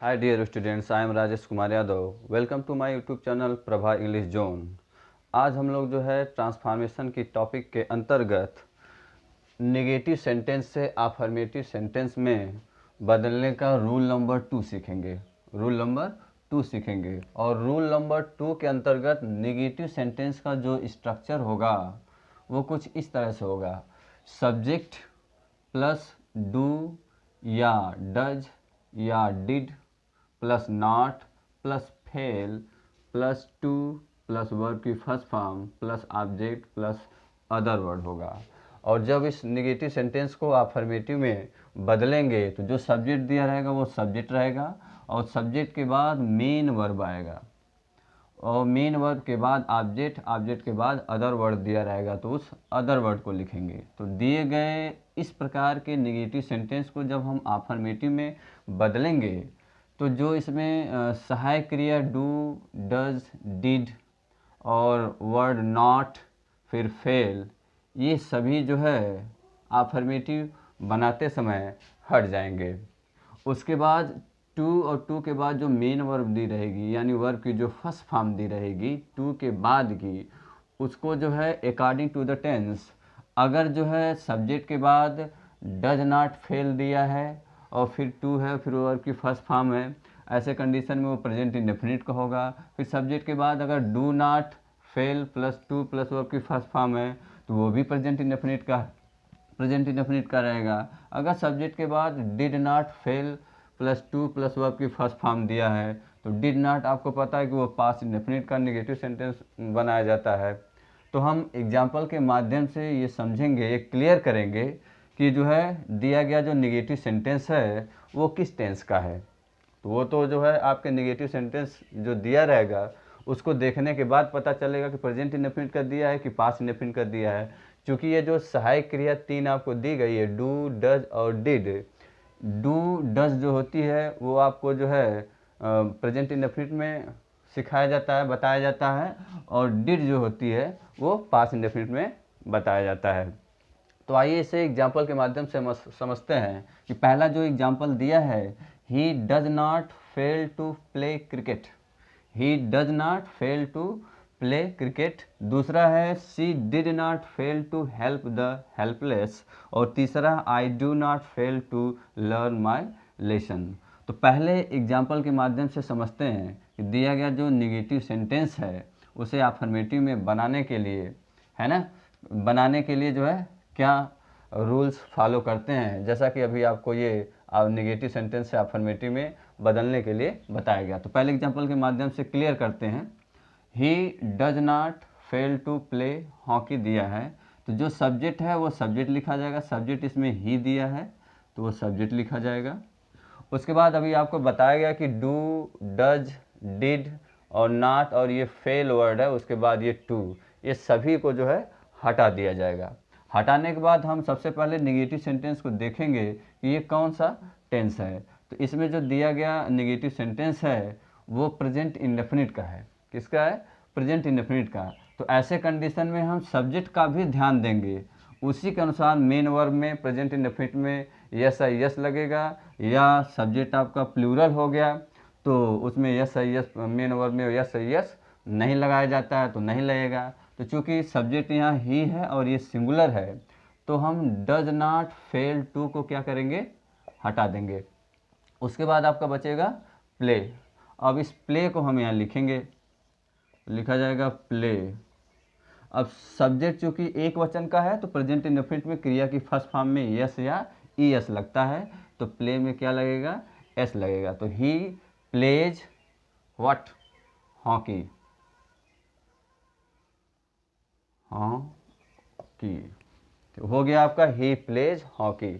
Hi dear students, I am Rajesh Kumar Yadav. Welcome to my YouTube channel Prabha English zone. आज हम लोग जो है ट्रांसफॉर्मेशन की टॉपिक के अंतर्गत नेगेटिव सेंटेंस से अफर्मेटिव सेंटेंस में बदलने का रूल नंबर 2 सीखेंगे. रूल नंबर 2 सीखेंगे और रूल नंबर 2 के अंतर्गत नेगेटिव सेंटेंस का जो स्ट्रक्चर होगा वो कुछ इस तरह से होगा. सब्जेक्ट प्लस डू या डज या did plus not plus fail plus to plus verb की first form plus object plus other word होगा. और जब इस नेगेटिव सेंटेंस को अफर्मेटिव में बदलेंगे तो जो सब्जेक्ट दिया रहेगा वो सब्जेक्ट रहेगा और सब्जेक्ट के बाद मेन वर्ब आएगा और मेन वर्ब के बाद ऑब्जेक्ट, ऑब्जेक्ट के बाद अदर वर्ड दिया रहेगा तो उस अदर वर्ड को लिखेंगे. तो दिए गए इस प्रकार के नेगेटिव सेंटेंस को जब हम अफर्मेटिव में बदलेंगे तो जो इसमें सहायक क्रिया डू, डज, डिड और वर्ड नॉट फिर फेल ये सभी जो है अफर्मेटिव बनाते समय हट जाएंगे. उसके बाद टू और टू के बाद जो मेन वर्ब दी रहेगी यानी वर्ब की जो फर्स्ट फॉर्म दी रहेगी टू के बाद की उसको जो है अकॉर्डिंग टू द टेंस अगर जो है सब्जेक्ट के बाद डज नॉट फेल दिया है और फिर टू है फिर वर्ब की फर्स्ट फॉर्म है ऐसे कंडीशन में वो प्रेजेंट इंडेफिनिट का होगा. फिर सब्जेक्ट के बाद अगर do not fail plus to plus verb की फर्स्ट फॉर्म है तो वो भी प्रेजेंट इंडेफिनिट का रहेगा. अगर सब्जेक्ट के बाद did not fail plus to plus verb की फर्स्ट फॉर्म दिया है तो डिड नॉट आपको पता है कि वो पास्ट इंडेफिनिट का नेगेटिव सेंटेंस बनाया जाता है. तो हम एग्जाम्पल के माध्यम से ये समझेंगे, ये क्लियर करेंगे कि जो है दिया गया जो नेगेटिव सेंटेंस है वो किस टेंस का है. तो वो तो जो है आपके नेगेटिव सेंटेंस जो दिया रहेगा उसको देखने के बाद पता चलेगा कि प्रेजेंट इंडेफिनिट कर दिया है कि पास्ट इंडेफिनिट कर दिया है. क्योंकि ये जो सहायक क्रिया 3 आपको दी गई है डू, डज और डिड, डू डज जो होती है वो आपको जो है प्रेजेंट इंडेफिनिट में सिखाया जाता है, बताया जाता है और डिड जो होती है वो पास्ट इंडेफिनिट में बताया जाता है. तो आइए इसे एग्जाम्पल के माध्यम से समझते हैं कि पहला जो एग्जाम्पल दिया है he does not fail to play cricket. He does not fail to play cricket. दूसरा है she did not fail to help the helpless और तीसरा I do not fail to learn my lesson. तो पहले example के माध्यम से समझते हैं कि दिया गया जो नेगेटिव सेंटेंस है उसे अफर्मेटिव में बनाने के लिए है ना, बनाने के लिए जो है क्या रूल्स फॉलो करते हैं जैसा कि अभी आपको ये नेगेटिव सेंटेंस से अफर्मेटिव में बदलने के लिए बताया गया. तो पहले एग्जाम्पल के माध्यम से क्लियर करते हैं. He does not fail to play hockey दिया है तो जो सब्जेक्ट है वो सब्जेक्ट लिखा जाएगा. सब्जेक्ट इसमें ही दिया है तो वो सब्जेक्ट लिखा जाएगा. उसके बाद अभी आपको बताया गया कि डू, डज, डिड और नॉट और ये फेल वर्ड है उसके बाद ये टू ये सभी को जो है हटा दिया जाएगा. हटाने के बाद हम सबसे पहले नेगेटिव सेंटेंस को देखेंगे कि ये कौन सा टेंस है. तो इसमें जो दिया गया नेगेटिव सेंटेंस है वो प्रेजेंट इंडेफिनिट का है. किसका है? प्रेजेंट इंडेफिनिट का. तो ऐसे कंडीशन में हम सब्जेक्ट का भी ध्यान देंगे. उसी के अनुसार मेन वर्ब में प्रेजेंट इंडेफिनिट में यस आई यस लगेगा या सब्जेक्ट आपका प्लूरल हो गया तो उसमें yes I yes main verb में यस आई यस नहीं लगाया जाता है तो नहीं लगेगा. तो चूंकि सब्जेक्ट यहाँ ही है और ये सिंगुलर है तो हम डज नॉट फेल टू को क्या करेंगे? हटा देंगे. उसके बाद आपका बचेगा प्ले. अब इस प्ले को हम यहाँ लिखेंगे, लिखा जाएगा प्ले. अब सब्जेक्ट चूंकि एक वचन का है तो प्रेजेंट इंडेफिनिट में क्रिया की फर्स्ट फॉर्म में यस या ई एस लगता है तो प्ले में क्या लगेगा? एस लगेगा. तो he plays what? Hockey. Hockey तो हो गया आपका ही प्लेज हॉकी.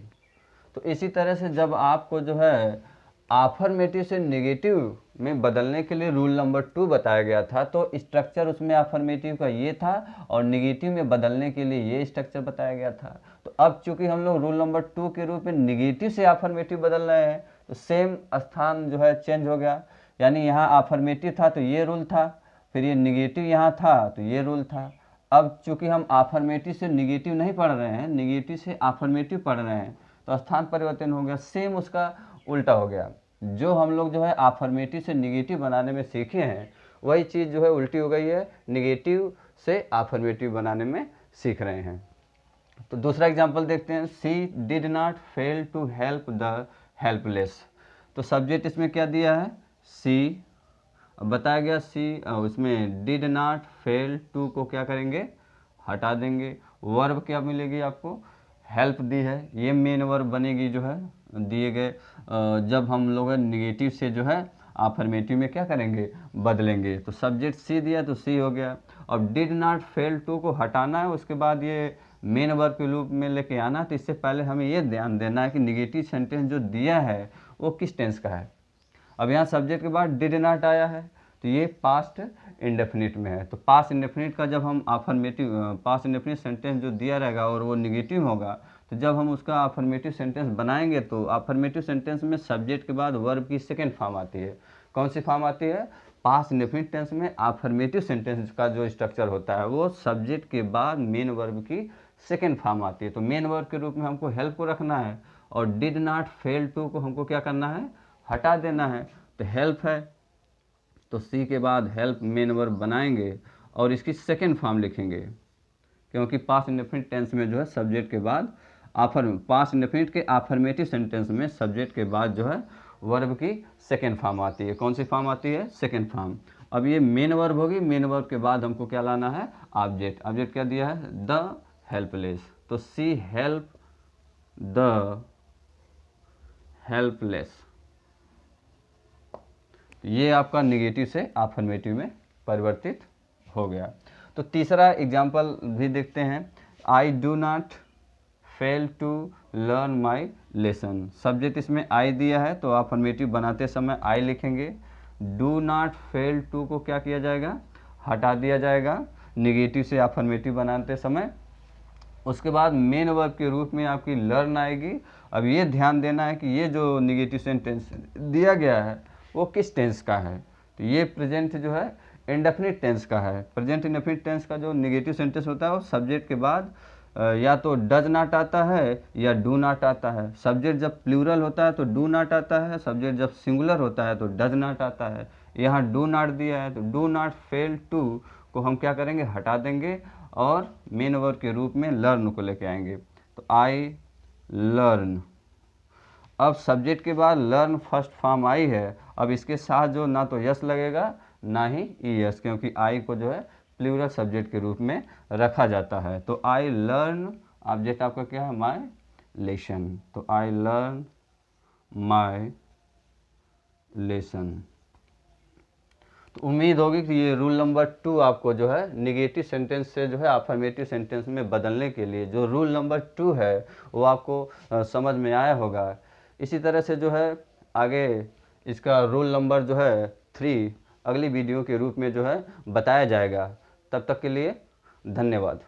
तो इसी तरह से जब आपको जो है अफर्मेटिव से नेगेटिव में बदलने के लिए रूल नंबर 2 बताया गया था तो स्ट्रक्चर उसमें अफर्मेटिव का ये था और नेगेटिव में बदलने के लिए ये स्ट्रक्चर बताया गया था. तो अब चूंकि हम लोग रूल नंबर 2 के रूप में नेगेटिव से अफर्मेटिव बदल रहे हैं तो सेम स्थान जो है चेंज हो गया. यानी यहाँ अफर्मेटिव था तो ये रूल था, फिर ये नेगेटिव यहाँ था तो ये रूल था. अब चूंकि हम अफर्मेटिव से नेगेटिव नहीं पढ़ रहे हैं, नेगेटिव से अफर्मेटिव पढ़ रहे हैं तो स्थान परिवर्तन हो गया, सेम उसका उल्टा हो गया. जो हम लोग जो है अफर्मेटिव से निगेटिव बनाने में सीखे हैं वही चीज़ जो है उल्टी हो गई है, निगेटिव से अफर्मेटिव बनाने में सीख रहे हैं। तो दूसरा एग्जांपल देखते हैं, she did not fail to help the helpless. तो सब्जेक्ट इसमें क्या दिया है, सी, बताया गया सी, उसमें डिड नॉट फेल टू को क्या करेंगे, हटा देंगे। वर्ब क्या मिलेगी आपको, हेल्प दी है, ये मेन वर्ब बनेगी जो है दिए गए जब हम लोग निगेटिव से जो है अफर्मेटिव में क्या करेंगे, बदलेंगे। तो सब्जेक्ट सी दिया तो सी हो गया। अब डिड नॉट फेल टू को हटाना है, उसके बाद ये मेन वर्ब के रूप में लेके आना। तो इससे पहले हमें ये ध्यान देना है कि निगेटिव सेंटेंस जो दिया है वो किस टेंस का है। अब यहाँ सब्जेक्ट के बाद डिड नॉट आया है तो ये पास्ट इंडेफिनिट में है। तो पास्ट इंडेफिनिट का जब हम अफर्मेटिव पास्ट इंडेफिनिट सेंटेंस जो दिया रहेगा और वो निगेटिव होगा, तो जब हम उसका अफर्मेटिव सेंटेंस बनाएंगे तो अफर्मेटिव सेंटेंस में सब्जेक्ट के बाद वर्ब की सेकेंड फॉर्म आती है। कौन सी फॉर्म आती है, पास्ट इंडेफिनिट टेंस में अफर्मेटिव सेंटेंस का जो स्ट्रक्चर होता है वो सब्जेक्ट के बाद मेन वर्ब की सेकेंड फॉर्म आती है। तो मेन वर्ब के रूप में हमको हेल्प को रखना है और डिड नॉट फेल टू को हमको क्या करना है, हटा देना है। तो हेल्प है तो सी के बाद हेल्प मेन वर्ब बनाएंगे और इसकी सेकेंड फॉर्म लिखेंगे, क्योंकि पास्ट इंडेफिनिट टेंस में जो है सब्जेक्ट के बाद पास्ट इंडेफिनिट के अफर्मेटिव सेंटेंस में सब्जेक्ट के बाद जो है वर्ब की सेकेंड फॉर्म आती है। कौन सी फॉर्म आती है, सेकेंड फॉर्म। अब ये मेन वर्ब होगी, मेन वर्ब के बाद हमको क्या लाना है, ऑब्जेक्ट। ऑब्जेक्ट क्या दिया है, द हेल्पलेस। तो सी हेल्प द हेल्पलेस, ये आपका निगेटिव से अफर्मेटिव में परिवर्तित हो गया। तो तीसरा एग्जाम्पल भी देखते हैं, I do not fail to learn my lesson. Subject इसमें आई दिया है तो अफर्मेटिव बनाते समय आई लिखेंगे। डू नॉट फेल टू को क्या किया जाएगा, हटा दिया जाएगा निगेटिव से अफर्मेटिव बनाते समय। उसके बाद मेन वर्ब के रूप में आपकी लर्न आएगी। अब ये ध्यान देना है कि ये जो निगेटिव सेंटेंस दिया गया है वो किस टेंस का है। तो ये प्रेजेंट जो है इंडेफिनिट टेंस का है। प्रेजेंट इंडेफिनिट टेंस का जो निगेटिव सेंटेंस होता है वो सब्जेक्ट के बाद या तो डज नॉट आता है या डू नॉट आता है। सब्जेक्ट जब प्लूरल होता है तो डू नॉट आता है, सब्जेक्ट जब सिंगुलर होता है तो डज नॉट आता है। यहाँ डू नॉट दिया है तो डू नॉट फेल टू को हम क्या करेंगे, हटा देंगे और मेन वर्ब के रूप में लर्न को लेके आएंगे। तो आई लर्न। अब सब्जेक्ट के बाद लर्न फर्स्ट फॉर्म आई है, अब इसके साथ जो ना तो यस लगेगा ना ही ईएस, क्योंकि आई को जो है प्लूरल सब्जेक्ट के रूप में रखा जाता है। तो आई लर्न, ऑब्जेक्ट आपका क्या है, माई लेसन। तो आई लर्न माई लेसन। तो उम्मीद होगी कि ये रूल नंबर 2 आपको जो है निगेटिव सेंटेंस से जो है अफर्मेटिव सेंटेंस में बदलने के लिए जो रूल नंबर 2 है वो आपको समझ में आया होगा। इसी तरह से जो है आगे इसका रूल नंबर जो है 3 अगली वीडियो के रूप में जो है बताया जाएगा। तब तक के लिए धन्यवाद।